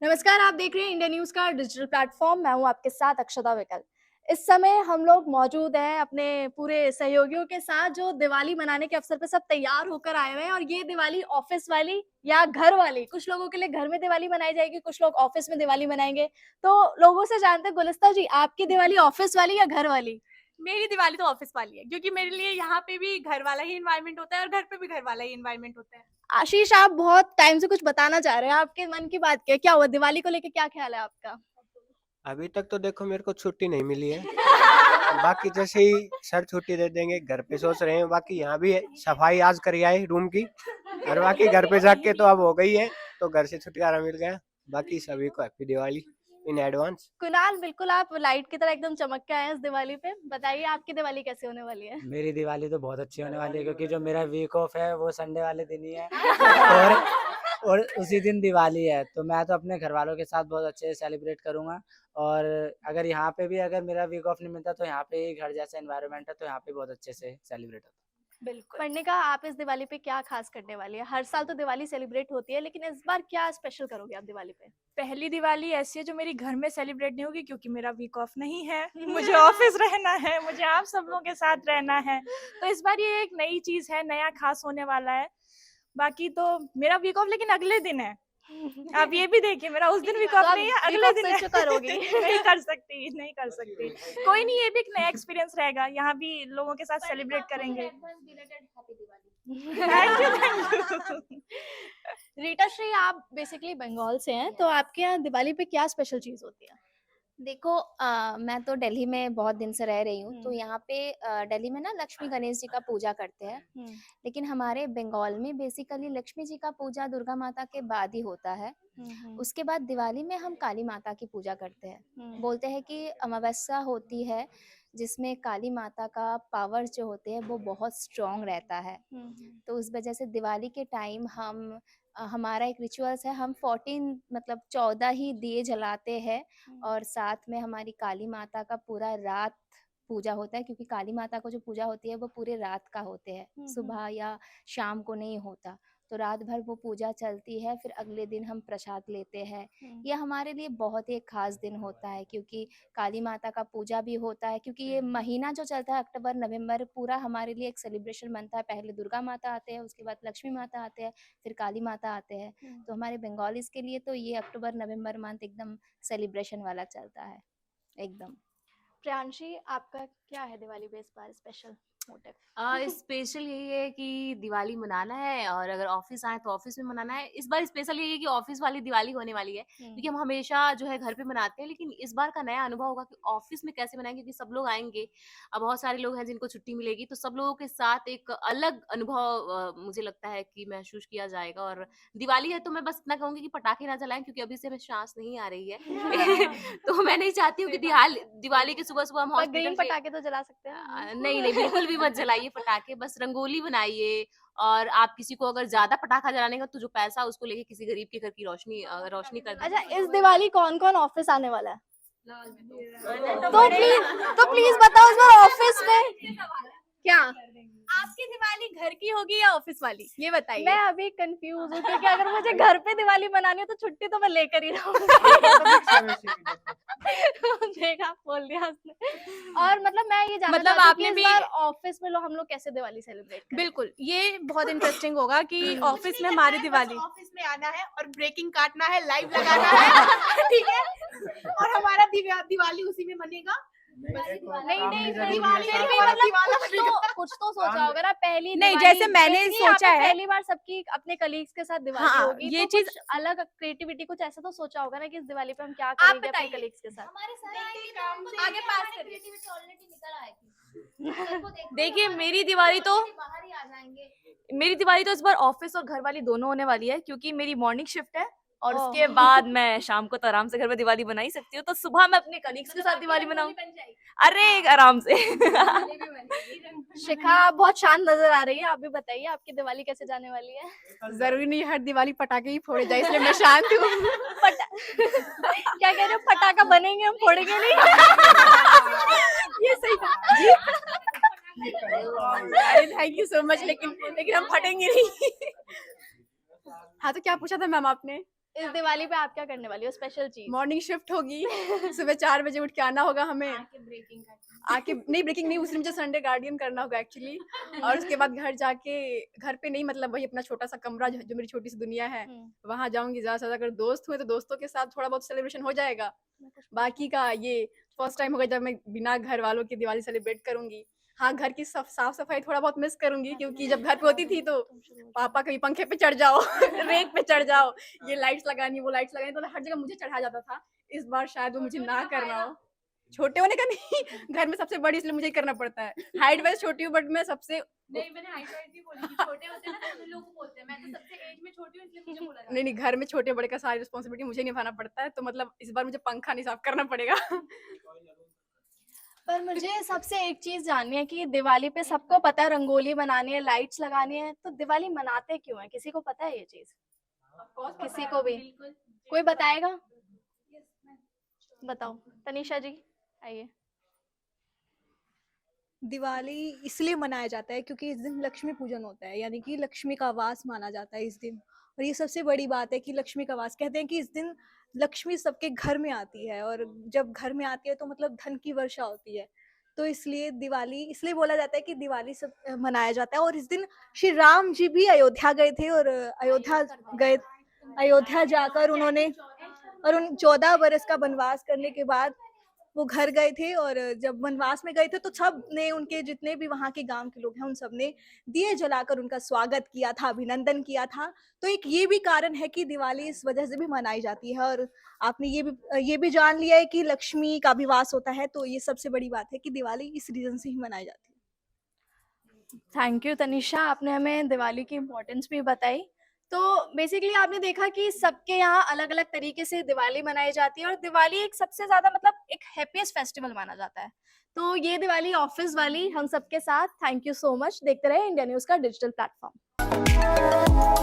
नमस्कार, आप देख रहे हैं इंडिया न्यूज़ का डिजिटल प्लेटफॉर्म। मैं हूं आपके साथ अक्षता विकल। इस समय हम लोग मौजूद हैं अपने पूरे सहयोगियों के साथ, जो दिवाली मनाने के अवसर पे सब तैयार होकर आए हुए हैं। और ये दिवाली ऑफिस वाली या घर वाली, कुछ लोगों के लिए घर में दिवाली मनाई जाएगी, कुछ लोग ऑफिस में दिवाली मनाएंगे। तो लोगों से जानते हैं, गुलिस्ता जी, आपकी दिवाली ऑफिस वाली या घर वाली? मेरी दिवाली तो ऑफिस वाली है, क्योंकि मेरे लिए यहाँ पे भी घर वाला ही एनवायरनमेंट होता है और घर पे भी घर वाला ही एनवायरनमेंट होता है। आशीष, आप बहुत टाइम से कुछ बताना चाह रहे हैं, आपके मन की बात क्या हुआ? दिवाली को लेकर क्या ख्याल है आपका? अभी तक तो देखो मेरे को छुट्टी नहीं मिली है। बाकी जैसे ही सर छुट्टी दे देंगे घर पे सोच रहे हैं। बाकी यहाँ भी सफाई आज करी आई रूम की, और बाकी घर पे जाके तो अब हो गई है, तो घर से छुटकारा मिल गया। बाकी सभी को happy Diwali in advance. Kunal, बिल्कुल आप लाइट की तरह एकदम चमक के आए हैं इस दिवाली पे। बताइए आपकी दिवाली कैसे होने वाली है? मेरी दिवाली तो बहुत अच्छी होने वाली है, क्योंकि जो मेरा वीक ऑफ है वो संडे वाले दिन ही है। और और उसी दिन दिवाली है, तो मैं तो अपने घर वालों के साथ बहुत अच्छे से सेलिब्रेट करूंगा। और अगर यहाँ पे भी अगर मेरा वीक ऑफ नहीं मिलता तो यहाँ पे ही घर जैसा एनवायरनमेंट है, तो यहाँ पे बहुत अच्छे से सेलिब्रेट होता है। बिल्कुल। पढ़ने का आप इस दिवाली पे क्या खास करने वाली है? हर साल तो दिवाली सेलिब्रेट होती है, लेकिन इस बार क्या स्पेशल करोगे आप दिवाली पे? पहली दिवाली ऐसी है जो मेरी घर में सेलिब्रेट नहीं होगी, क्योंकि मेरा वीक ऑफ नहीं है। मुझे ऑफिस रहना है, मुझे आप सब लोगों के साथ रहना है। तो इस बार ये एक नई चीज है, नया खास होने वाला है। बाकी तो मेरा वीक ऑफ लेकिन अगले दिन है। आप ये भी देखिए, मेरा उस दिन वीक ऑफ नहीं है, अगले दिन है। करोगी? नहीं कर सकती, नहीं कर सकती। कोई नहीं, ये भी एक नया एक्सपीरियंस रहेगा। यहाँ भी लोगों के साथ सेलिब्रेट करेंगे। Thank you, thank you. Rita Shri, आप बेसिकली बंगाल से हैं, तो आपके यहाँ दिवाली पे क्या स्पेशल चीज होती है? देखो, मैं तो दिल्ली में बहुत दिन से रह रही हूँ, तो यहाँ पे दिल्ली में ना लक्ष्मी गणेश जी का पूजा करते हैं। लेकिन हमारे बंगाल में बेसिकली लक्ष्मी जी का पूजा दुर्गा माता के बाद ही होता है। उसके बाद दिवाली में हम काली माता की पूजा करते हैं। बोलते हैं कि अमावस्या होती है जिसमें काली माता का पावर जो होते हैं वो बहुत स्ट्रॉन्ग रहता है। तो उस वजह से दिवाली के टाइम हमारा एक रिचुअल्स है, हम 14 मतलब 14 ही दिए जलाते हैं। और साथ में हमारी काली माता का पूरा रात पूजा होता है, क्योंकि काली माता को जो पूजा होती है वो पूरे रात का होते हैं, सुबह या शाम को नहीं होता। तो रात भर वो पूजा चलती है, फिर अगले दिन हम प्रसाद लेते हैं। ये हमारे लिए बहुत ही एक खास दिन होता है, क्योंकि काली माता का पूजा भी होता है। क्योंकि ये महीना जो चलता है अक्टूबर नवंबर, पूरा हमारे लिए एक सेलिब्रेशन बनता है। पहले दुर्गा माता आते हैं, उसके बाद लक्ष्मी माता आते हैं, फिर काली माता आते हैं। तो हमारे बंगालीज के लिए तो ये अक्टूबर नवंबर मंथ एकदम सेलिब्रेशन वाला चलता है एकदम। प्रियांशी, आपका क्या है दिवाली पे इस बार स्पेशल मोटिव? स्पेशल यही है कि दिवाली मनाना है, और अगर ऑफिस आए तो ऑफिस में मनाना है। इस बार स्पेशल यही है कि ऑफिस वाली दिवाली होने वाली है, क्योंकि हम हमेशा जो है घर पे मनाते हैं, लेकिन इस बार का नया अनुभव होगा कि ऑफिस में कैसे मनाएंगे, क्योंकि सब लोग आएंगे। अब बहुत सारे लोग हैं जिनको छुट्टी मिलेगी, तो सब लोगों के साथ एक अलग अनुभव मुझे लगता है कि महसूस किया जाएगा। और दिवाली है तो मैं बस इतना कहूंगी कि पटाखे ना जलाएं, क्योंकि अभी से हमें सांस नहीं आ रही है। तो मैं नहीं चाहती हूँ कि दिवाली के सुबह सुबह हम पर हॉस्पिटल ग्रीन के पटाखे तो जला सकते हैं। नहीं, नहीं, बिल्कुल भी मत जलाइए पटाखे, बस रंगोली बनाइए। और आप किसी को अगर ज़्यादा पटाखा जलाने का, तो जो पैसा उसको लेके किसी गरीब के घर की रोशनी कर अच्छा, दीजिए। इस दिवाली कौन कौन ऑफिस आने वाला है? तो प्लीज बताओ इस बार ऑफिस में क्या? आपकी दिवाली घर की होगी या ऑफिस वाली, ये बताइए। मैं अभी कंफ्यूज हूँ, क्योंकि अगर मुझे घर पे दिवाली मनानी है तो छुट्टी तो मैं लेकर ही रहूंगी। देखा, बोल दिया उसने। और मतलब मैं ये जानना मतलब चाहती हूँ आपने कि इस भी बार ऑफिस में हम लोग कैसे दिवाली सेलिब्रेट करें? बिल्कुल, ये बहुत इंटरेस्टिंग होगा कि ऑफिस में हमारी दिवाली। ऑफिस में आना है और ब्रेकिंग काटना है, लाइव लगाना है। ठीक है, और हमारा दिवाली उसी में मनेगा। नहीं, दिवाली फिर भी हमारा मतलब दिवाला कुछ तो सोचा होगा ना। पहली नहीं, दिवाली जैसे मैंने basically यहाँ सोचा पे है। पहली बार सबकी अपने कलीग्स के साथ दिवाली हाँ, होगी, ये तो चीज कुछ अलग क्रिएटिविटी कुछ ऐसा तो सोचा होगा ना कि इस दिवाली पे हम क्या आप करेंगे अपने बताइए। कलीग्स के साथ। आगे पास करिए। देखिए, मेरी दिवाली तो इस बार ऑफिस और घर वाली दोनों होने वाली है, क्योंकि मेरी मॉर्निंग शिफ्ट है। और ओह। उसके बाद मैं शाम को तो आराम से घर में दिवाली बना ही सकती हूँ, तो सुबह मैं अपने कलीग्स के साथ दिवाली मनाऊं। अरे आराम से। शिखा, आप बहुत शांत नजर आ रही है, आप भी बताइए आपकी दिवाली कैसे जाने वाली है? जरूरी नहीं हर दिवाली पटाखे ही फोड़े जाए, इसलिए मैं शांत हूँ। क्या कह रहे हो? पटाखा बनेंगे, हम फोड़ेंगे नहीं। ये सही कहा जी। अरे थैंक यू सो मच, लेकिन हम फटेंगे नहीं। हाँ, तो क्या पूछा था मैम आपने? इस दिवाली पे आप क्या करने वाली हो स्पेशल चीज? मॉर्निंग शिफ्ट होगी, सुबह 4 बजे उठ के आना होगा हमें। आके नहीं, ब्रेकिंग नहीं, उस दिन मुझे संडे गार्डियन करना होगा एक्चुअली। और उसके बाद घर जाके, घर पे नहीं मतलब वही अपना छोटा सा कमरा जो मेरी छोटी सी दुनिया है, वहां जाऊंगी। ज्यादा से ज्यादा अगर दोस्त हुए तो दोस्तों के साथ थोड़ा बहुत सेलिब्रेशन हो जाएगा। बाकी का ये फर्स्ट टाइम होगा जब मैं बिना घर वालों की दिवाली सेलिब्रेट करूंगी। हाँ, घर की साफ सफाई थोड़ा बहुत मिस करूंगी, क्योंकि जब घर पे होती थी तो पापा कभी पंखे पे चढ़ जाओ रेक पे चढ़ जाओ, ये लाइट्स लगानी, वो लाइट्स लगानी, तो हर जगह मुझे चढ़ा जाता था। इस बार शायद वो मुझे ना करना हो। छोटे होने का नहीं, घर में सबसे बड़ी इसलिए मुझे ही करना पड़ता है। हाइट वाइज छोटी हूँ, बट मैं सबसे नहीं, मैंने हाइट वाइज नहीं बोली कि छोटे होते हैं ना, तो लोग बोलते हैं मैं तो सबसे एज में छोटी हूँ इसलिए मुझे बोला जाता है। नहीं, घर में छोटे बड़े का सारी रिस्पॉन्सिबिलिटी मुझे निभाना पड़ता है, तो मतलब इस बार मुझे पंखा नहीं साफ करना पड़ेगा। पर मुझे सबसे एक चीज जाननी है कि दिवाली पे सबको पता है रंगोली बनानी है, लाइट्स लगानी है, तो दिवाली मनाते क्यों है? किसी को पता है ये चीज? किसी को भी? कोई बताएगा? बताओ तनीषा जी, आइए। दिवाली इसलिए मनाया जाता है क्योंकि इस दिन लक्ष्मी पूजन होता है, यानी कि लक्ष्मी का वास माना जाता है इस दिन। और ये सबसे बड़ी बात है कि लक्ष्मी का वास, कहते हैं कि इस दिन लक्ष्मी सबके घर में आती है, और जब घर में आती है तो मतलब धन की वर्षा होती है। तो इसलिए दिवाली इसलिए बोला जाता है कि दिवाली सब मनाया जाता है। और इस दिन श्री राम जी भी अयोध्या गए थे, और अयोध्या जाकर उन्होंने, और उन 14 बरस का वनवास करने के बाद वो घर गए थे। और जब वनवास में गए थे तो सब ने, उनके जितने भी वहाँ के गांव के लोग हैं, उन सब ने दिए जलाकर उनका स्वागत किया था, अभिनंदन किया था। तो एक ये भी कारण है कि दिवाली इस वजह से भी मनाई जाती है। और आपने ये भी जान लिया है कि लक्ष्मी का भी वास होता है, तो ये सबसे बड़ी बात है कि दिवाली इस रीजन से ही मनाई जाती है। थैंक यू तनिषा, आपने हमें दिवाली की इम्पोर्टेंस भी बताई। तो बेसिकली आपने देखा कि सबके यहाँ अलग अलग तरीके से दिवाली मनाई जाती है, और दिवाली एक सबसे ज्यादा मतलब एक हैप्पीएस्ट फेस्टिवल माना जाता है। तो ये दिवाली ऑफिस वाली हम सबके साथ। Thank you so much. देखते रहे इंडिया न्यूज का डिजिटल प्लेटफॉर्म।